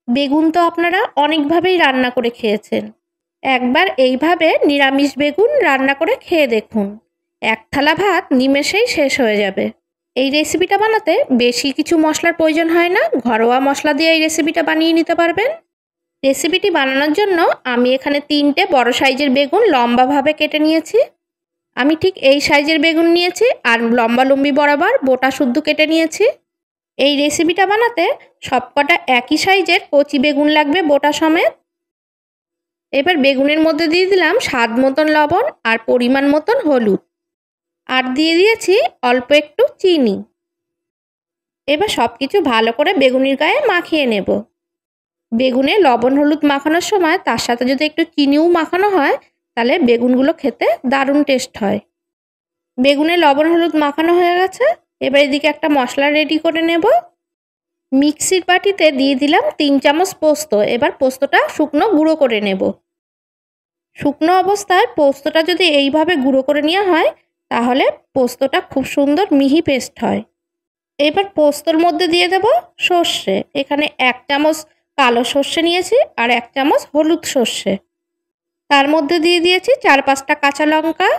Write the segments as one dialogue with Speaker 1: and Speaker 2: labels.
Speaker 1: বেগুন তো আপনারা অনেকভাবেই রান্না করে খেয়েছেন। একবার এইভাবে নিরামিষ বেগুন রান্না করে খেয়ে দেখুন। এক থালা ভাত নিমেষেই শেষ হয়ে যাবে। এই রেসিপিটা বানাতে বেশি কিছু মশলার প্রয়োজন হয় না। ঘরোয়া মশলা দিয়ে এই রেসিপিটা বানিয়ে নিতে পারবেন। রেসিপিটি বানানোর জন্য আমি এখানে 3টে বড় সাইজের বেগুন লম্বাভাবে কেটে নিয়েছি। আমি ঠিক এই সাইজের বেগুন নিয়েছি আর লম্বালম্বি বরাবর বোটা শুদ্ধ কেটে নিয়েছি। এই রেসিপিটা বানাতে সবকটা একই সাইজের কচি বেগুন লাগবে বোটা সমেত। এবার বেগুনের মধ্যে দিয়ে দিলাম স্বাদ মতন লবণ আর পরিমাণ মতন হলুদ, আর দিয়ে দিয়েছি অল্প একটু চিনি। এবার সব কিছু ভালো করে বেগুনের গায়ে মাখিয়ে নেব। বেগুনে লবণ হলুদ মাখানোর সময় তার সাথে যদি একটু চিনিও মাখানো হয় তাহলে বেগুনগুলো খেতে দারুণ টেস্ট হয়। বেগুনে লবণ হলুদ মাখানো হয়ে গেছে। এবার এদিকে একটা মশলা রেডি করে নেব। মিক্সির বাটিতে দিয়ে দিলাম 3 চামচ পোস্ত। এবার পোস্তটা শুকনো গুঁড়ো করে নেব। শুকনো অবস্থায় পোস্তটা যদি এইভাবে গুঁড়ো করে নেওয়া হয় তাহলে পোস্তটা খুব সুন্দর মিহি পেস্ট হয়। এবার পোস্তর মধ্যে দিয়ে দেব সর্ষে। এখানে 1 চামচ কালো সর্ষে নিয়েছি আর 1 চামচ হলুদ সর্ষে। তার মধ্যে দিয়ে দিয়েছি 4-5টা কাঁচা লঙ্কা,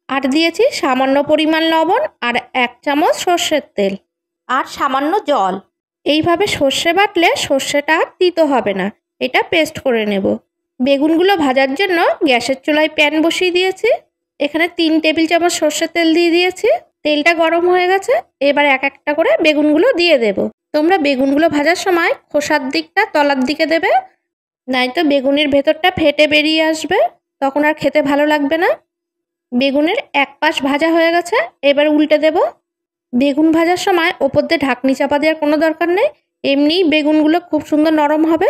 Speaker 1: আর দিয়েছি সামান্য পরিমাণ লবণ আর 1 চামচ সর্ষের তেল আর সামান্য জল। এইভাবে সর্ষে বাটলে সর্ষেটা আর তিতো হবে না। এটা পেস্ট করে নেব। বেগুনগুলো ভাজার জন্য গ্যাসের চুলায় প্যান বসিয়ে দিয়েছি। এখানে 3 টেবিল চামচ সর্ষের তেল দিয়ে দিয়েছি। তেলটা গরম হয়ে গেছে। এবার এক একটা করে বেগুনগুলো দিয়ে দেব। তোমরা বেগুনগুলো ভাজার সময় খোসার দিকটা তলার দিকে দেবে, নয়তো বেগুনের ভেতরটা ফেটে বেরিয়ে আসবে, তখন আর খেতে ভালো লাগবে না। বেগুনের এক পাশ ভাজা হয়ে গেছে। এবার উল্টে দেব। বেগুন ভাজার সময় ওপর দিয়ে ঢাকনি চাপা দেওয়ার কোনো দরকার নেই, এমনিই বেগুনগুলো খুব সুন্দর নরম হবে।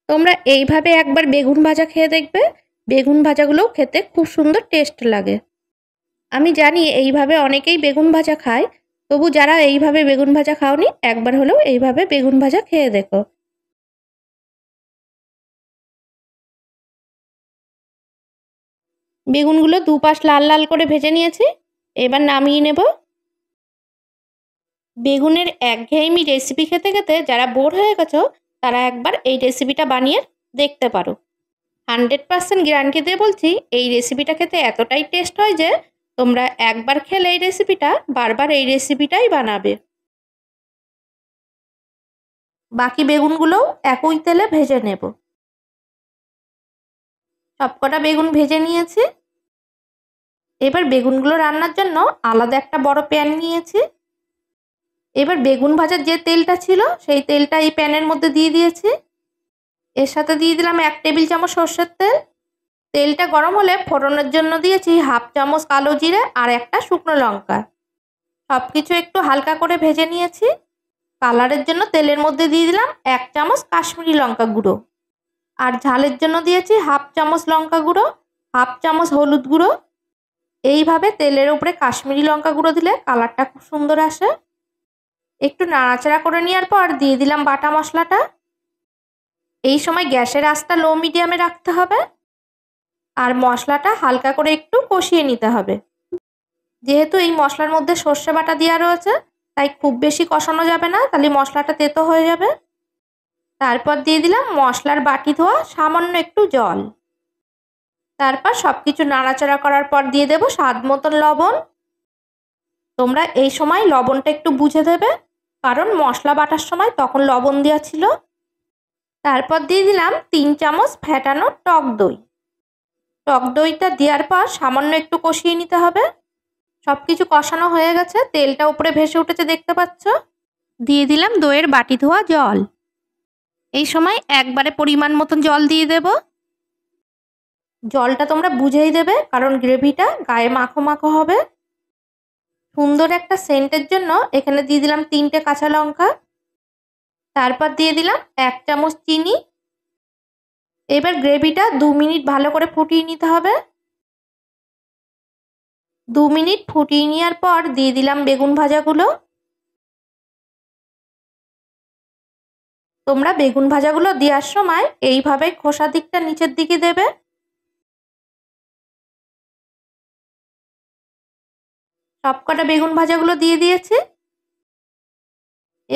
Speaker 1: তোমরা এইভাবে একবার বেগুন ভাজা খেয়ে দেখবে। বেগুন ভাজাগুলোও খেতে খুব সুন্দর টেস্ট লাগে। আমি জানি এইভাবে অনেকেই বেগুন ভাজা খায়, তবু যারা এইভাবে বেগুন ভাজা খাওনি একবার হলেও এইভাবে বেগুন ভাজা খেয়ে দেখো। বেগুনগুলো দুপাশ লাল লাল করে ভেজে নিয়েছি। এবার নামিয়ে নেব। বেগুনের একঘেয়েমি রেসিপি খেতে খেতে যারা বোর হয়ে গেছো তারা একবার এই রেসিপিটা বানিয়ে দেখতে পারো। 100% গ্যারান্টি দিয়ে বলছি, এই রেসিপিটা খেতে এতটাই টেস্ট হয় যে তোমরা একবার খেলে এই রেসিপিটা বারবার এই রেসিপিটাই বানাবে। বাকি বেগুনগুলোও একই তেলে ভেজে নেব। সবকটা বেগুন ভেজে নিয়েছি। এবার বেগুনগুলো রান্নার জন্য আলাদা একটা বড় প্যান নিয়েছি। এবার বেগুন ভাজার যে তেলটা ছিল সেই তেলটা এই প্যানের মধ্যে দিয়ে দিয়েছি। এর সাথে দিয়ে দিলাম 1 টেবিল চামচ সর্ষের তেল। তেলটা গরম হলে ফোড়নের জন্য দিয়েছি 1/2 চামচ কালো জিরে আর একটা শুকনো লঙ্কা। সব কিছু একটু হালকা করে ভেজে নিয়েছি। কালারের জন্য তেলের মধ্যে দিয়ে দিলাম 1 চামচ কাশ্মীরি লঙ্কা গুঁড়ো, আর ঝালের জন্য দিয়েছি 1/2 চামচ লঙ্কা গুঁড়ো, 1/2 চামচ হলুদ গুঁড়ো। এইভাবে তেলের উপরে কাশ্মীরি লঙ্কা গুঁড়ো দিলে কালারটা খুব সুন্দর আসে। একটু নাড়াচাড়া করে নেওয়ার পর দিয়ে দিলাম বাটা মশলাটা। এই সময় গ্যাসের আঁচটা লো মিডিয়ামে রাখতে হবে আর মশলাটা হালকা করে একটু কষিয়ে নিতে হবে। যেহেতু এই মশলার মধ্যে সর্ষে বাটা দেওয়া রয়েছে তাই খুব বেশি কষানো যাবে না, তাহলে মশলাটা তেতো হয়ে যাবে। তারপর দিয়ে দিলাম মশলার বাটি ধোয়া সামান্য একটু জল। তারপর সব কিছু নাড়াচাড়া করার পর দিয়ে দেব স্বাদ মতন লবণ। তোমরা এই সময় লবণটা একটু বুঝে দেবে, কারণ মশলা বাটার সময় তখন লবণ দেওয়া ছিল। তারপর দিয়ে দিলাম 3 চামচ ফ্যাটানো টক দই। টক দইটা দেওয়ার পর সামান্য একটু কষিয়ে নিতে হবে। সব কিছু কষানো হয়ে গেছে, তেলটা উপরে ভেসে উঠেছে দেখতে পাচ্ছ। দিয়ে দিলাম দইয়ের বাটি ধোয়া জল। এই সময় একবারে পরিমাণ মতন জল দিয়ে দেব। জলটা তোমরা বুঝেই দেবে, কারণ গ্রেভিটা গায়ে মাখো মাখো হবে। সুন্দর একটা সেন্টের জন্য এখানে দিয়ে দিলাম 3টে কাঁচা লঙ্কা। তারপর দিয়ে দিলাম 1 চামচ চিনি। এবার গ্রেভিটা 2 মিনিট ভালো করে ফুটিয়ে নিতে হবে। 2 মিনিট ফুটিয়ে নেওয়ার পর দিয়ে দিলাম বেগুন ভাজাগুলো। তোমরা বেগুন ভাজাগুলো দেওয়ার সময় এইভাবে খোসা দিকটা নিচের দিকে দেবে। সবকটা বেগুন ভাজাগুলো দিয়ে দিয়েছি।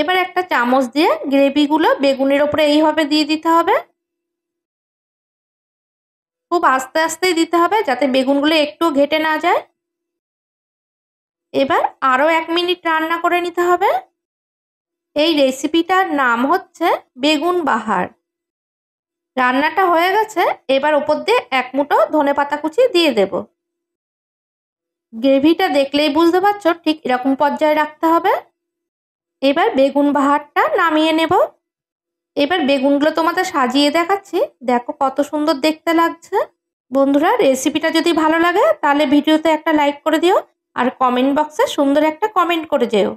Speaker 1: এবার একটা চামচ দিয়ে গ্রেভিগুলো বেগুনের ওপরে এইভাবে দিয়ে দিতে হবে। খুব আস্তে আস্তেই দিতে হবে যাতে বেগুনগুলো একটু ঘেটে না যায়। এবার আরও 1 মিনিট রান্না করে নিতে হবে। এই রেসিপিটার নাম হচ্ছে বেগুন বাহার। রান্নাটা হয়ে গেছে, এবার ওপর দিয়ে 1 মুঠো ধনেপাতা কুচি দিয়ে দেব। গ্রেভিটা দেখলেই বুঝতে পারছো ঠিক এরকম পর্যায়ে রাখতে হবে। এবার বেগুন বাহারটা নামিয়ে নেব। এবার বেগুনগুলো তোমাদের সাজিয়ে দেখাচ্ছি, দেখো কত সুন্দর দেখতে লাগছে। বন্ধুরা, রেসিপিটা যদি ভালো লাগে তাহলে ভিডিওতে একটা লাইক করে দিও আর কমেন্ট বক্সে সুন্দর একটা কমেন্ট করে যেও।